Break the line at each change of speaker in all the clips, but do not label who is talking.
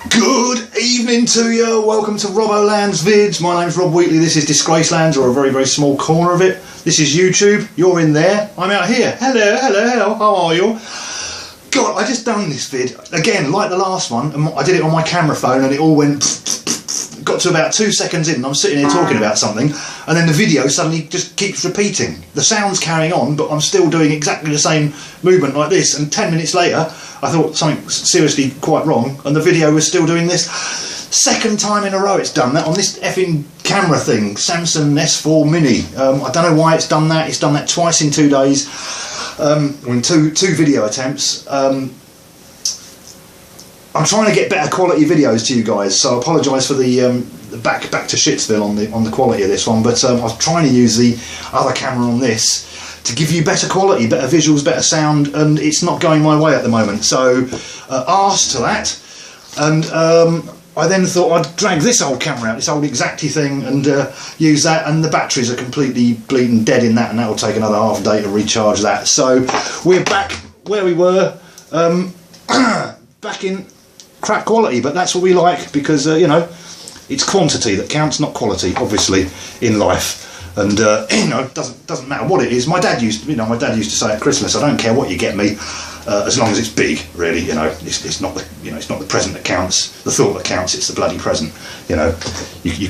Good evening to you, welcome to Robboland's vids. My name's Rob Wheatley, this is Disgracelands, or a very, very small corner of it. This is YouTube, you're in there, I'm out here. Hello, how are you? God, I just done this vid, again, like the last one, and I did it on my camera phone and it all went got to about 2 seconds in and I'm sitting here talking about something and then the video suddenly just keeps repeating. The sound's carrying on but I'm still doing exactly the same movement like this, and 10 minutes later I thought something seriously quite wrong and the video was still doing this. Second time in a row it's done that on this effing camera thing, Samsung S4 Mini. I don't know why it's done that. It's done that twice in 2 days, in two video attempts. I'm trying to get better quality videos to you guys, so I apologise for the back to Shitsville on the quality of this one, but I was trying to use the other camera on this to give you better quality, better visuals, better sound, and it's not going my way at the moment. So arse to that, and I then thought I'd drag this old camera out, this old Exacti thing, and use that, and the batteries are completely bleeding dead in that, and that'll take another half a day to recharge that. So we're back where we were, back in crap quality, but that's what we like, because you know, it's quantity that counts, not quality, obviously, in life. And you know, doesn't matter what it is. My dad used to say at Christmas, I don't care what you get me, as long as it's big. Really, you know, it's not the it's not the present that counts, the thought that counts. It's the bloody present. You know, you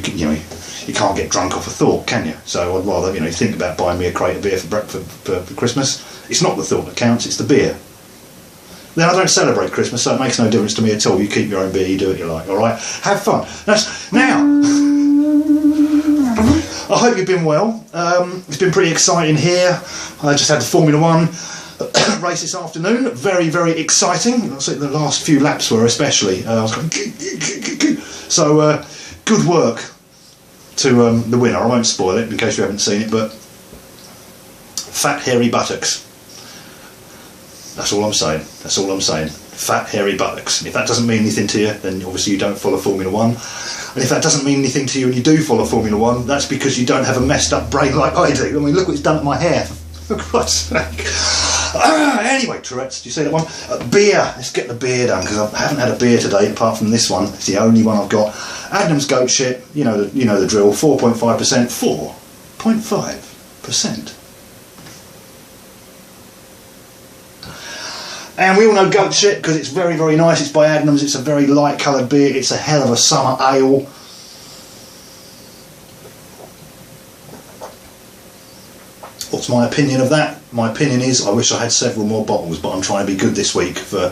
can't get drunk off a thought, can you? So I'd rather think about buying me a crate of beer for Christmas. It's not the thought that counts, it's the beer. Then I don't celebrate Christmas, so it makes no difference to me at all. You keep your own beer, you do what you like, alright? Have fun. Now, I hope you've been well. It's been pretty exciting here. I just had the Formula 1 race this afternoon. Very, very exciting. I think the last few laps were especially. I was going, so good work to the winner. I won't spoil it in case you haven't seen it, but fat, hairy buttocks. That's all I'm saying. That's all I'm saying. Fat, hairy buttocks. And if that doesn't mean anything to you, then obviously you don't follow Formula 1. And if that doesn't mean anything to you and you do follow Formula 1, that's because you don't have a messed up brain like I do. I mean, look what it's done to my hair. For God's sake. Anyway, Tourette's, do you see that one? Beer. Let's get the beer done, because I haven't had a beer today apart from this one. It's the only one I've got. Adnams Goat Shit. You know the drill. 4.5%. 4.5%. And we all know goat shit because it's very, very nice. It's by Adnams. It's a very light coloured beer. It's a hell of a summer ale. What's my opinion of that? My opinion is I wish I had several more bottles, but I'm trying to be good this week for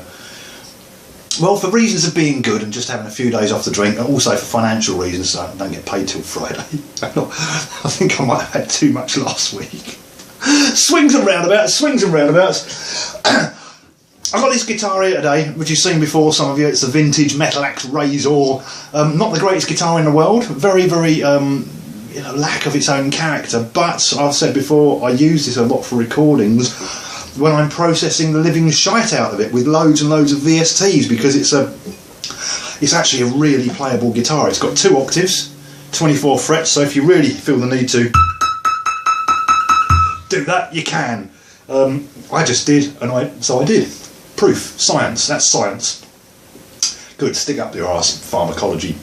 reasons of being good and just having a few days off the drink, and also for financial reasons, so I don't get paid till Friday. I think I might have had too much last week. Swings and roundabouts, swings and roundabouts. I've got this guitar here today, which you've seen before, some of you. It's the vintage Metal Axe Razor. Not the greatest guitar in the world. Very, very lack of its own character. But I've said before, I use this a lot for recordings when I'm processing the living shite out of it with loads and loads of VSTs, because it's actually a really playable guitar. It's got 2 octaves, 24 frets. So if you really feel the need to do that, you can. I just did, and so I did. Proof, science, that's science. Good, stick up your arse, pharmacology,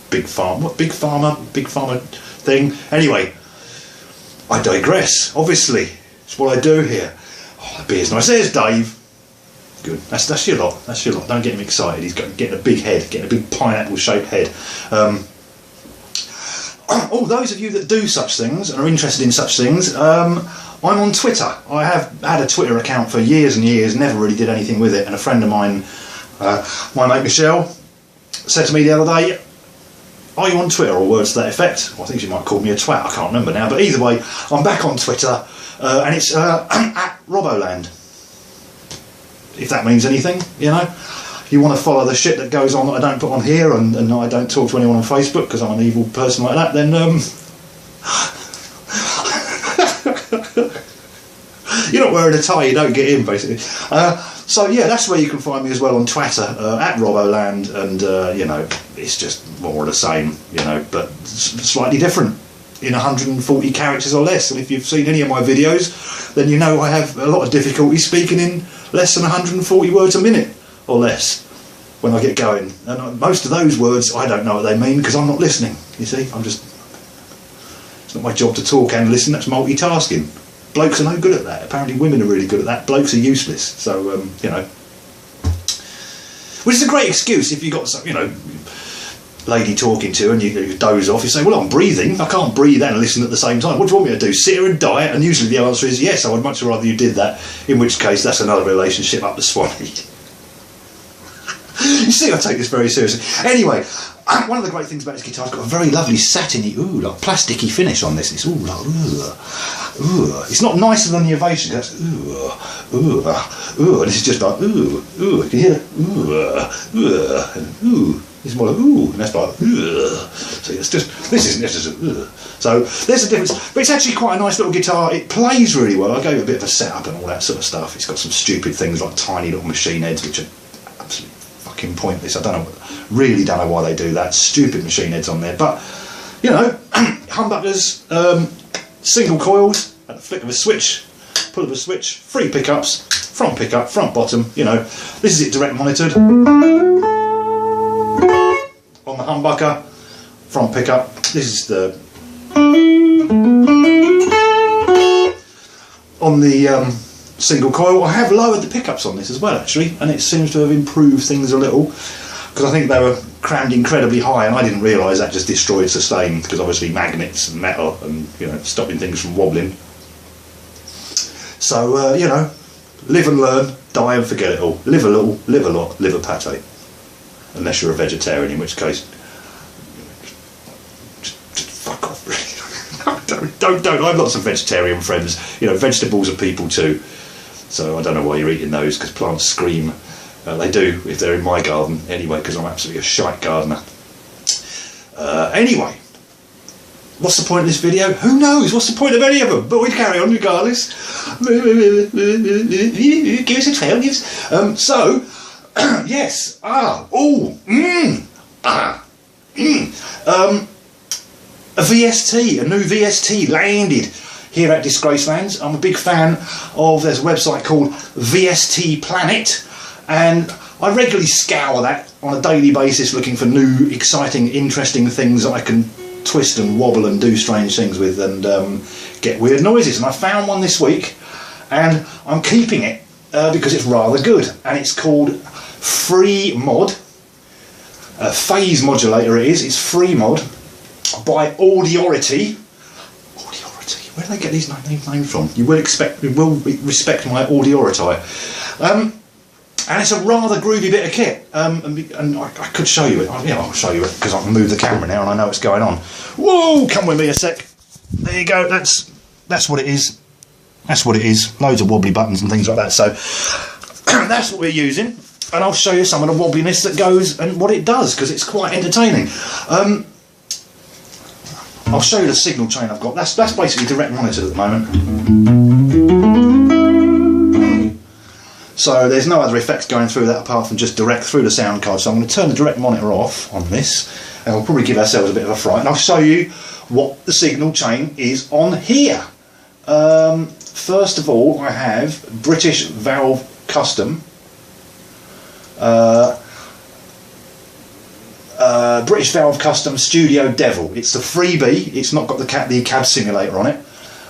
big pharma thing. Anyway, I digress, obviously. It's what I do here. Oh, the beer's nice. There's Dave. Good, that's your lot, that's your lot. Don't get him excited, he's getting a big head, getting a big pineapple shaped head. Oh, those of you that do such things and are interested in such things, I'm on Twitter. I have had a Twitter account for years and years, never really did anything with it, and a friend of mine, my mate Michelle, said to me the other day, are you on Twitter, or words to that effect? Well, I think she might call me a twat, I can't remember now, but either way, I'm back on Twitter, and it's at Robboland, if that means anything, you know. If you want to follow the shit that goes on that I don't put on here, and I don't talk to anyone on Facebook because I'm an evil person like that, then you're not wearing a tie, you don't get in, basically. So yeah, that's where you can find me as well on Twitter, at Robboland, and it's just more of the same, but slightly different in 140 characters or less. And if you've seen any of my videos, then you know I have a lot of difficulty speaking in less than 140 words a minute or less. when I get going. And most of those words, I don't know what they mean because I'm not listening. You see, it's not my job to talk and listen, that's multitasking. Blokes are no good at that. Apparently women are really good at that. Blokes are useless. So, you know. Which is a great excuse if you've got some, you know, lady talking to and you doze off. You say, well, I'm breathing. I can't breathe and listen at the same time. What do you want me to do? Sit here and diet? And usually the answer is yes, I would much rather you did that. In which case, that's another relationship up the swanny. You see, I take this very seriously. Anyway, one of the great things about this guitar, it's got a very lovely satiny, like plasticky finish on this. It's all like, It's not nicer than the Ovation. That's and this is just like Can you hear it? And it's more like and that's like So it's just this isn't just So there's a difference, but it's actually quite a nice little guitar. It plays really well. I gave it a bit of a setup and all that sort of stuff. It's got some stupid things like tiny little machine heads, which are absolutely fucking pointless. Really don't know why they do that. Stupid machine heads on there, but you know, humbuckers, single coils at the flick of a switch, pull of a switch, 3 pickups, front pickup, front bottom. You know, this is it direct monitored on the humbucker, front pickup. This is the on the single coil. I have lowered the pickups on this as well actually, and it seems to have improved things a little, because I think they were crammed incredibly high and I didn't realise that just destroyed sustain, because obviously magnets and metal and, you know, stopping things from wobbling. So you know, live and learn, die and forget it all. Live a little, live a lot, live a pate. Unless you're a vegetarian, in which case just fuck off really. Don't. I have lots of vegetarian friends. You know, vegetables are people too. So I don't know why you're eating those, because plants scream. They do if they're in my garden anyway, because I'm absolutely a shite gardener. Anyway, what's the point of this video? Who knows? What's the point of any of them? But we carry on regardless. Give us a trail, give us. So, yes. A VST, a new VST landed here at Disgracelands. I'm a big fan of, there's a website called VST Planet, and I regularly scour that on a daily basis looking for new, exciting, interesting things that I can twist and wobble and do strange things with and get weird noises. And I found one this week and I'm keeping it because it's rather good, and it's called FreeMod, a phase modulator it is. It's FreeMod by Audiority. Where do they get these names from? You will respect my Audiority. And it's a rather groovy bit of kit. And I could show you it. Yeah, I'll show you it because I can move the camera now and I know what's going on. Whoa! Come with me a sec. There you go. That's what it is. That's what it is. Loads of wobbly buttons and things like that. So that's what we're using. And I'll show you some of the wobbliness that goes and what it does, because it's quite entertaining. I'll show you the signal chain I've got. That's basically direct monitored at the moment. So there's no other effects going through that apart from just direct through the sound card. So I'm going to turn the direct monitor off on this, and we'll probably give ourselves a bit of a fright. And I'll show you what the signal chain is on here. First of all, I have British Valve Custom. British Valve Custom Studio Devil. It's the freebie. It's not got the cab simulator on it,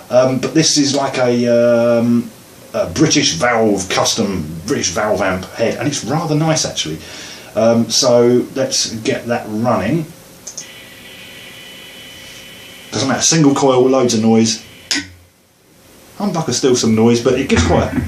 but this is like a British Valve Custom British Valve amp head, and it's rather nice actually. So let's get that running. Doesn't matter. Single coil, loads of noise. Humbucker's still some noise, but it gives quite a...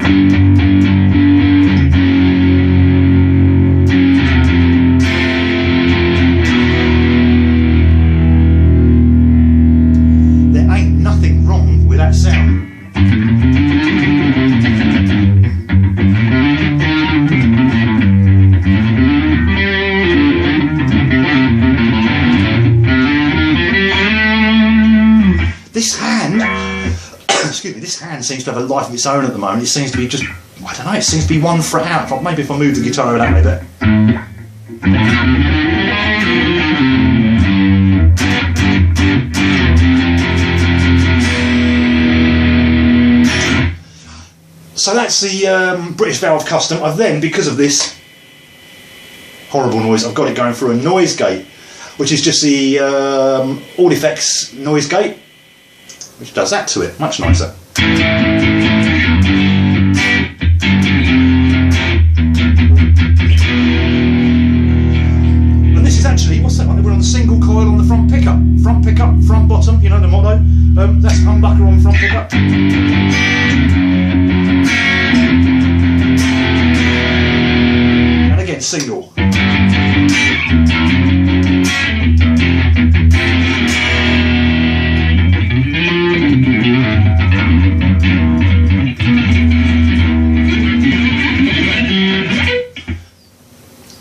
This hand, excuse me, this hand seems to have a life of its own at the moment. It seems to be just, I don't know, it seems to be one fret out. Maybe if I move the guitar that way a bit. So that's the British Valve Custom. I've then, because of this, horrible noise. I've got it going through a noise gate, which is just the Audiority noise gate, which does that to it, much nicer. And this is actually, what's that one? We're on the single coil on the front pickup, front bottom, you know the motto. That's humbucker on front pickup. And again, single.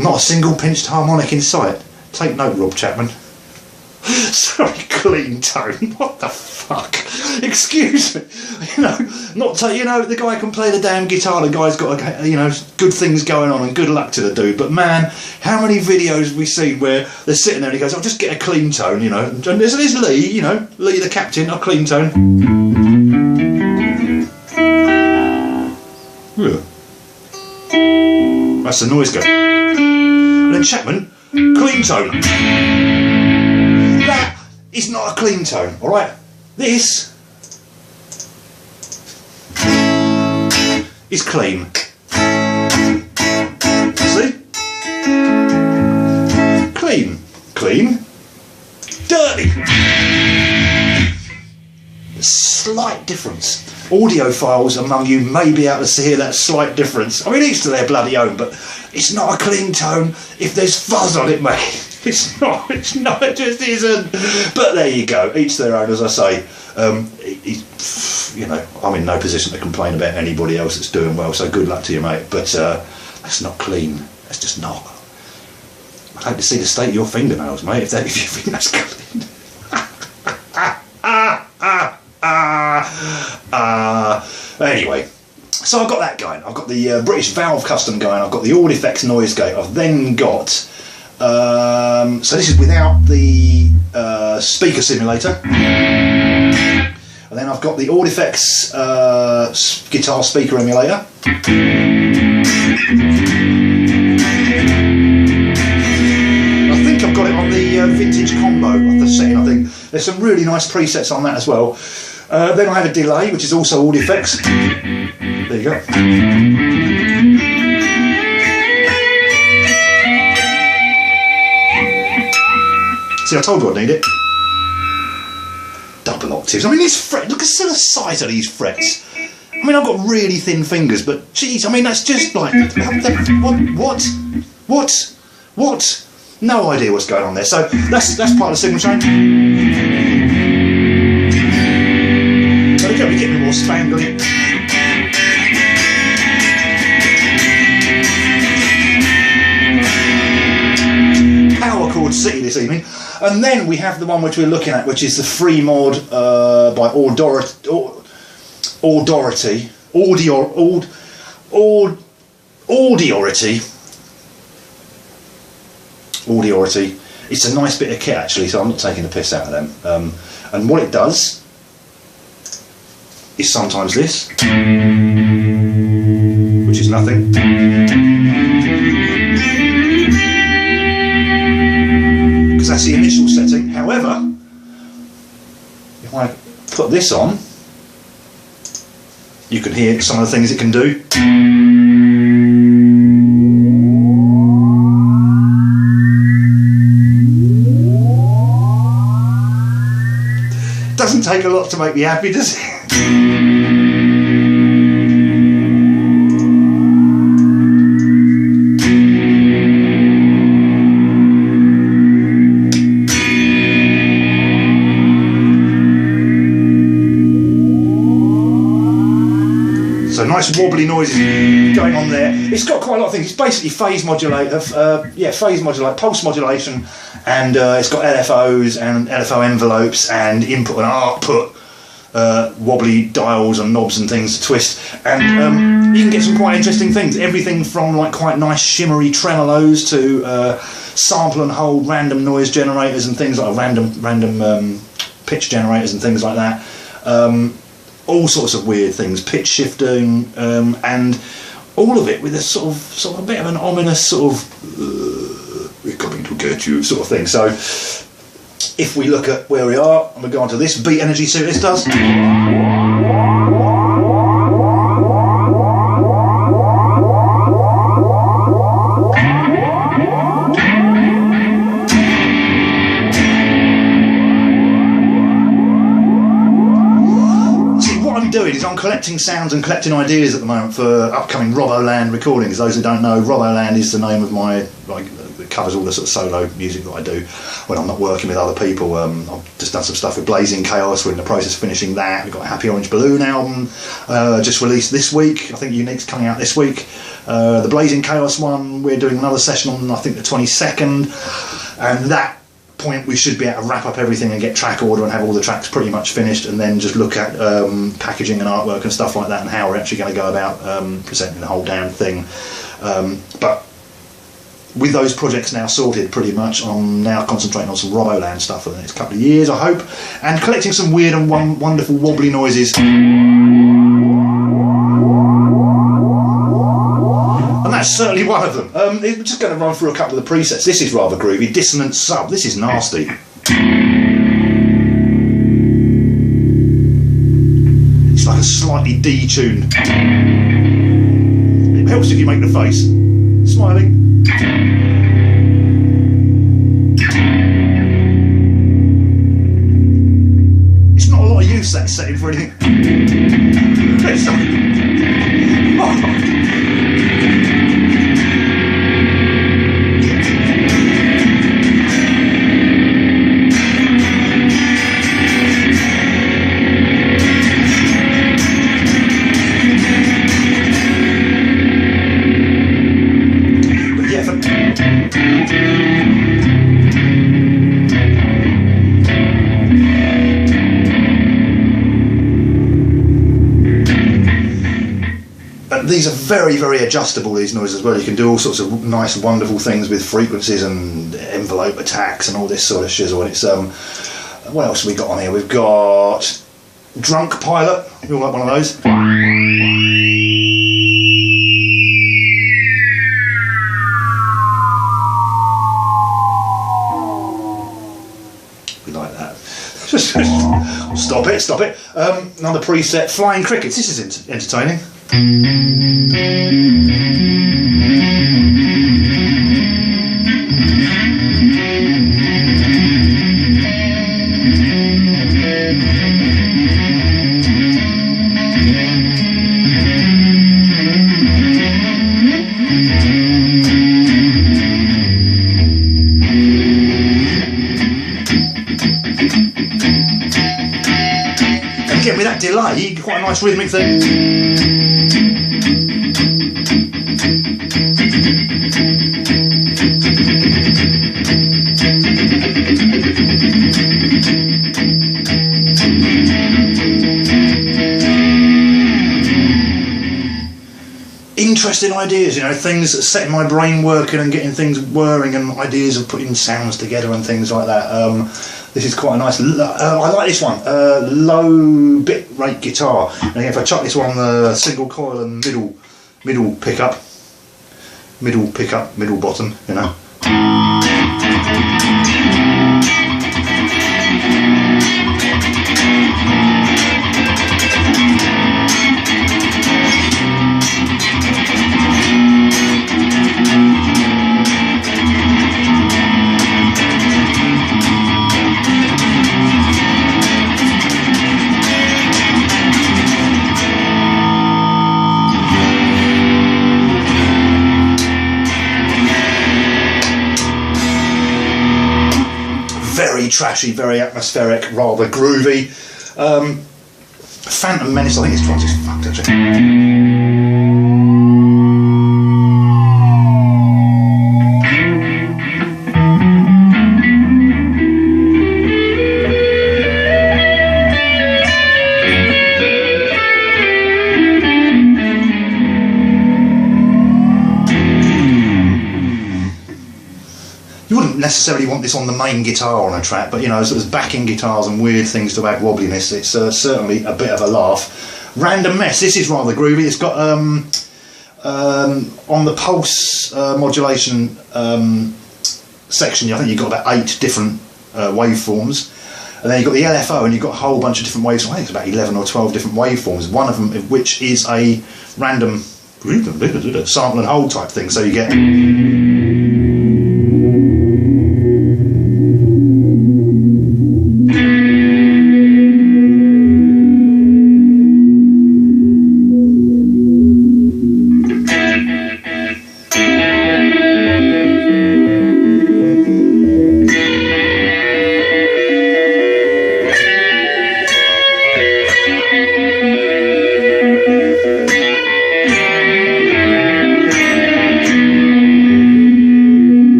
Not a single pinched harmonic in sight. Take note, Rob Chapman. Sorry, clean tone. What the fuck? Excuse me. You know, you know, the guy can play the damn guitar. The guy's got, you know, good things going on, and good luck to the dude. But man, how many videos have we seen where they're sitting there and he goes, "I'll just get a clean tone," you know. And there's Lee, you know, Lee the captain, a clean tone. Yeah. That's the noise gate. And then Chapman, clean tone. That is not a clean tone, alright? This is clean. See? Clean. Clean. Dirty. Slight difference. Audiophiles among you may be able to hear that slight difference. I mean, each to their bloody own, but it's not a clean tone if there's fuzz on it, mate. It's not, it just isn't. But there you go, each their own, as I say. You know, I'm in no position to complain about anybody else that's doing well, so good luck to you, mate. But that's not clean, that's just not. I'd like to see the state of your fingernails, mate, if you think that's clean. Anyway, so I've got that going. I've got the British Valve Custom going. I've got the Audiority noise gate. I've then got so this is without the speaker simulator, and then I've got the Audiority guitar speaker emulator. I think I've got it on the vintage combo of the setting. I think there's some really nice presets on that as well. Then I have a delay, which is also Audiority. There you go. See, I told you I'd need it. Double octaves. I mean, this fret, look at the size of these frets. I mean, I've got really thin fingers, but geez, I mean, that's just like, what? No idea what's going on there. So that's part of the signal chain. So again, we get a bit more spangly. Power chord city this evening, and then we have the one which we're looking at, which is the FreeMod by Audiority. It's a nice bit of kit actually, so I'm not taking the piss out of them. And what it does is sometimes this, which is nothing. Because that's the initial setting. However, if I put this on, you can hear some of the things it can do. Doesn't take a lot to make me happy, does it? So nice wobbly noises going on there. It's got quite a lot of things. It's basically phase modulate, pulse modulation, and it's got LFOs and LFO envelopes and input and output, wobbly dials and knobs and things to twist, and you can get some quite interesting things. Everything from like quite nice shimmery tremolos to sample and hold random noise generators and things like random pitch generators and things like that. All sorts of weird things, pitch shifting, and all of it with a sort of a bit of an ominous sort of get you, sort of thing. So if we look at where we are and we go on to this beat energy, see what this does. Doing is I'm collecting sounds and collecting ideas at the moment for upcoming Robboland recordings. Those who don't know, Robboland is the name of my, like, it covers all the sort of solo music that I do when I'm not working with other people. I've just done some stuff with Blazing Chaos. We're in the process of finishing that. We've got a Happy Orange Balloon album just released this week. I think Unique's coming out this week. The Blazing Chaos one, we're doing another session on, I think, the 22nd, and that point we should be able to wrap up everything and get track order and have all the tracks pretty much finished, and then just look at packaging and artwork and stuff like that, and how we're actually going to go about presenting the whole damn thing. But with those projects now sorted pretty much, I'm now concentrating on some Robboland stuff for the next couple of years, I hope, and collecting some weird and wonderful wobbly noises. And that's certainly one of them. We're just going to run through a couple of the presets. This is rather groovy. Dissonant sub. This is nasty. It's like a slightly detuned. It helps if you make the face. Smiling. It's not a lot of use, that setting, for anything. These are very, very adjustable, these noises as well. You can do all sorts of nice, wonderful things with frequencies and envelope attacks and all this sort of shizzle. And it's what else have we got on here? We've got Drunk Pilot. You all like one of those? We like that. Stop it, stop it. Another preset, Flying Crickets. This is entertaining. Again, with that delay, quite a nice rhythmic thing. Interesting ideas, you know, things that setting my brain working and getting things whirring, and ideas of putting sounds together and things like that. This is quite a nice, I like this one, low bit rate guitar. And again, if I chuck this one on the single coil and middle pickup, middle bottom, you know. Very trashy, very atmospheric, rather groovy. Phantom Menace, I think this one's just fucked actually. Necessarily want this on the main guitar on a track, but you know, as backing guitars and weird things to add wobbliness, it's certainly a bit of a laugh. Random Mess, this is rather groovy. It's got on the pulse modulation section, I think you've got about 8 different waveforms, and then you've got the LFO, and you've got a whole bunch of different waves. I think it's about 11 or 12 different waveforms, one of them which is a random sample and hold type thing, so you get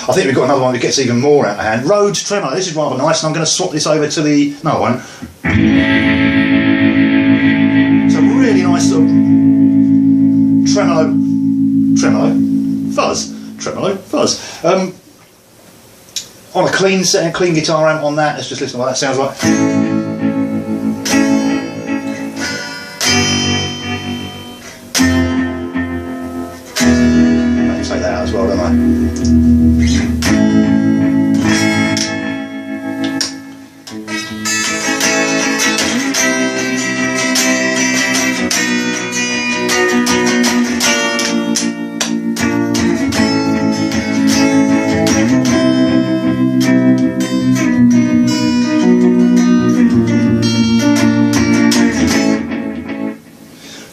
I think we've got another one that gets even more out of hand. Rhodes tremolo. This is rather nice, and I'm going to swap this over to the... No, I won't. It's a really nice sort of tremolo, fuzz. On a clean set, clean guitar amp on that. Let's just listen to what that sounds like. I'll take that out as well, don't I?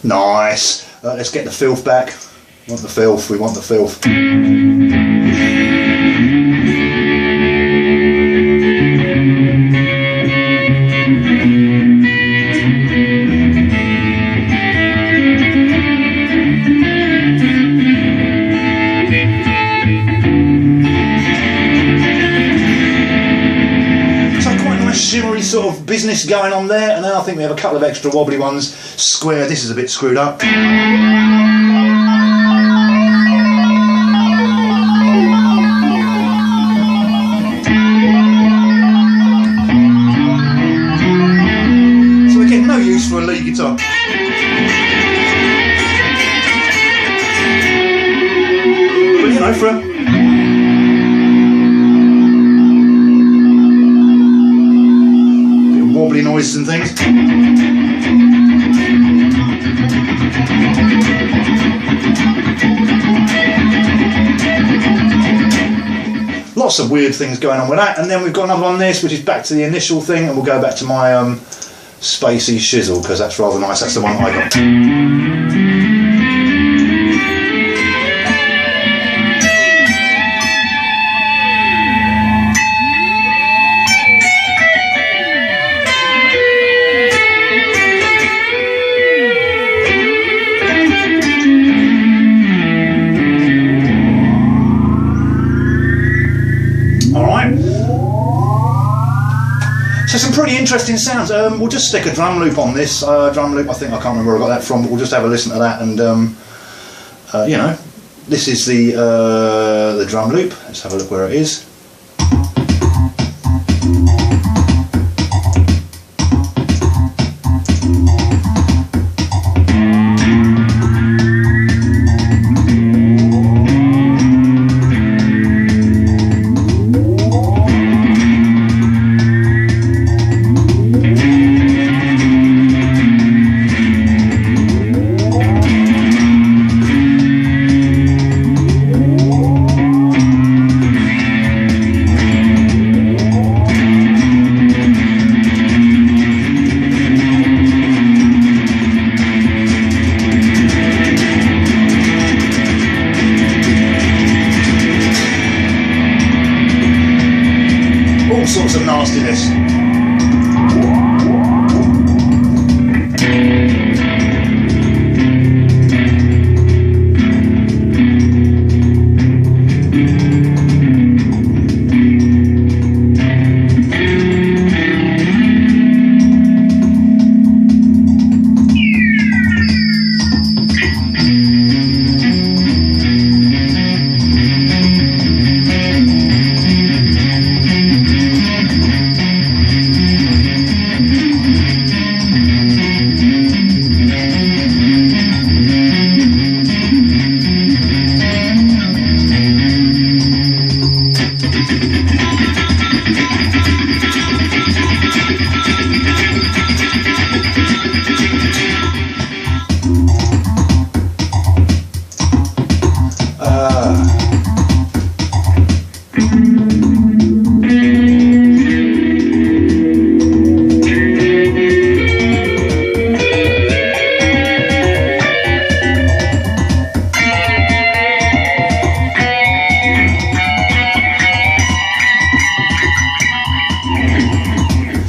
Nice. Let's get the filth back. We want the filth, we want the filth. Shimmery sort of business going on there, and then I think we have a couple of extra wobbly ones. Square, this is a bit screwed up. So again, no use for a lead guitar. But you know, for a wobbly noises and things. Lots of weird things going on with that, and then we've got another one on this, which is back to the initial thing, and we'll go back to my spacey shizzle, because that's rather nice. That's the one I got. So some pretty interesting sounds. We'll just stick a drum loop on this. Drum loop, I think, I can't remember where I got that from, but we'll just have a listen to that, and you know, this is the drum loop. Let's have a look where it is.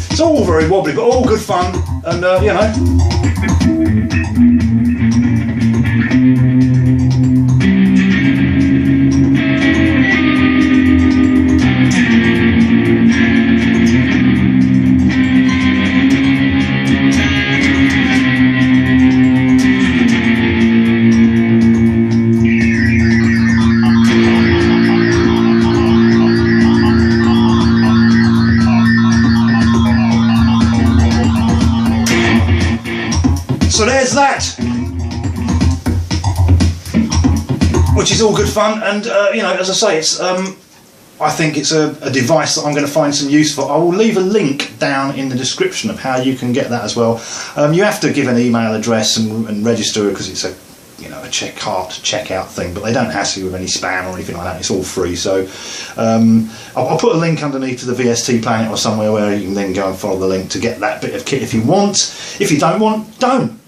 It's all very wobbly, but all good fun, and you know. So there's that, which is all good fun, and you know, as I say, it's I think it's a device that I'm going to find some use for. I will leave a link down in the description of how you can get that as well. You have to give an email address and register, because it's a, you know, a checkout thing, but they don't hassle you with any spam or anything like that. It's all free. So I'll put a link underneath to the VST Planet or somewhere where you can then go and follow the link to get that bit of kit if you want. If you don't want, don't.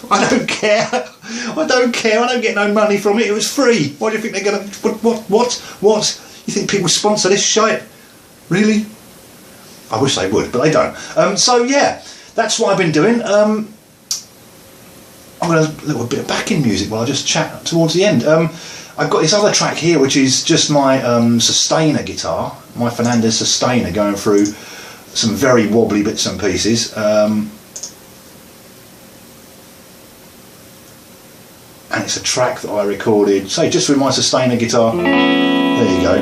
I don't care. I don't care. I don't get no money from it. It was free. Why do you think they're gonna? What? You think people sponsor this shit? Really? I wish they would, but they don't. So yeah, that's what I've been doing. I'm going to a little bit of backing music while I just chat towards the end. I've got this other track here, which is just my Sustainer guitar, my Fernandez Sustainer, going through some very wobbly bits and pieces. And it's a track that I recorded, say, just with my Sustainer guitar. There you go.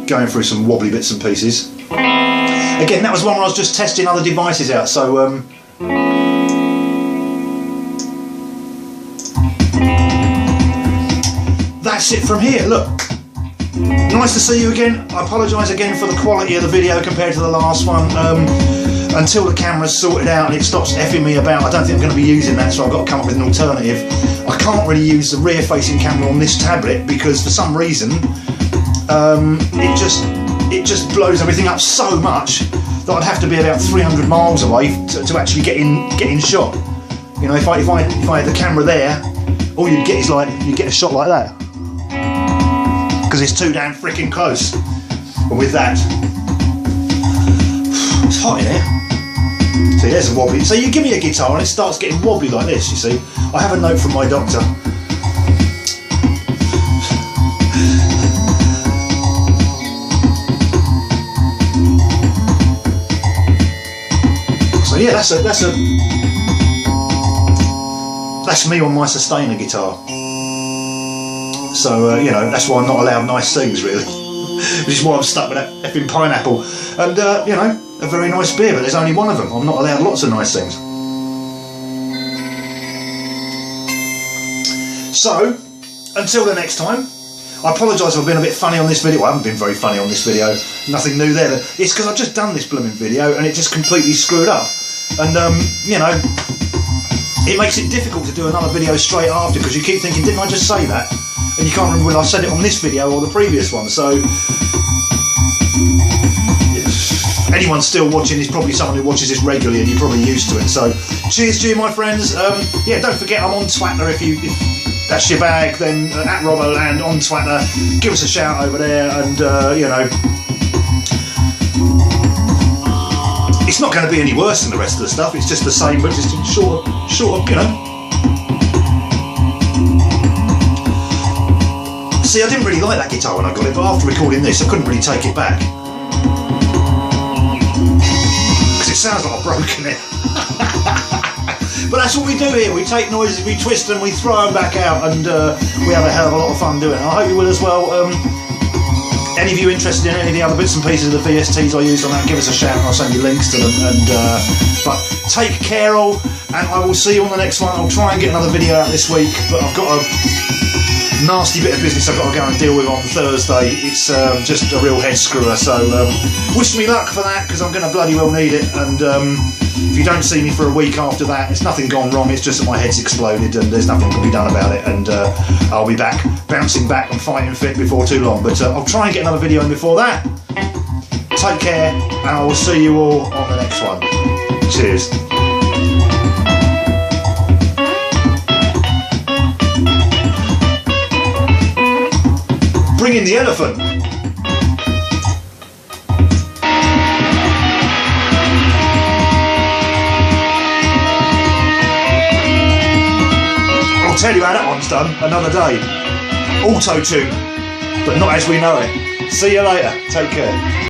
Going through some wobbly bits and pieces. Again, that was one where I was just testing other devices out, so that's it from here. Look, nice to see you again. I apologise again for the quality of the video compared to the last one. Until the camera's sorted out and it stops effing me about, I don't think I'm going to be using that, so I've got to come up with an alternative. I can't really use the rear facing camera on this tablet because for some reason it just blows everything up so much that I'd have to be about 300 miles away to actually get in shot. You know, if I had the camera there, all you'd get is you get a shot like that, because it's too damn freaking close. But with that, it's hot in here. See, there's a wobbly. So you give me a guitar and it starts getting wobbly like this, you see. I have a note from my doctor. So yeah, that's me on my Sustainer guitar. So you know, that's why I'm not allowed nice things, really. Which is why I'm stuck with that effing pineapple. And you know, a very nice beer, but there's only one of them. I'm not allowed lots of nice things. So, until the next time, I apologise if I've been a bit funny on this video. Well, I haven't been very funny on this video. Nothing new there. It's because I've just done this blooming video and it just completely screwed up. And, you know, it makes it difficult to do another video straight after, because you keep thinking, didn't I just say that? And you can't remember whether I said it on this video or the previous one. So, if anyone's still watching is probably someone who watches this regularly and you're probably used to it. So, cheers to you, my friends. Yeah, don't forget I'm on Twitter if that's your bag, then at Robboland on Twitter. Give us a shout over there, and you know, it's not going to be any worse than the rest of the stuff. It's just the same, but just short, you know. See, I didn't really like that guitar when I got it, but after recording this, I couldn't really take it back because it sounds like I've broken it. But that's what we do here. We take noises, we twist them, we throw them back out, and we have a hell of a lot of fun doing it. I hope you will as well. Any of you interested in any of the other bits and pieces of the VSTs I used on that, give us a shout and I'll send you links to them. And but take care all, and I will see you on the next one. I'll try and get another video out this week, but I've got to nasty bit of business I've got to go and deal with on Thursday. It's just a real head screwer, so wish me luck for that, because I'm going to bloody well need it. And if you don't see me for a week after that, it's nothing gone wrong, it's just that my head's exploded and there's nothing can be done about it, and I'll be back, bouncing back and fighting fit before too long. But I'll try and get another video in before that. Take care, and I will see you all on the next one. Cheers. Bring in the elephant. I'll tell you how that one's done another day. Auto-tune, but not as we know it. See you later. Take care.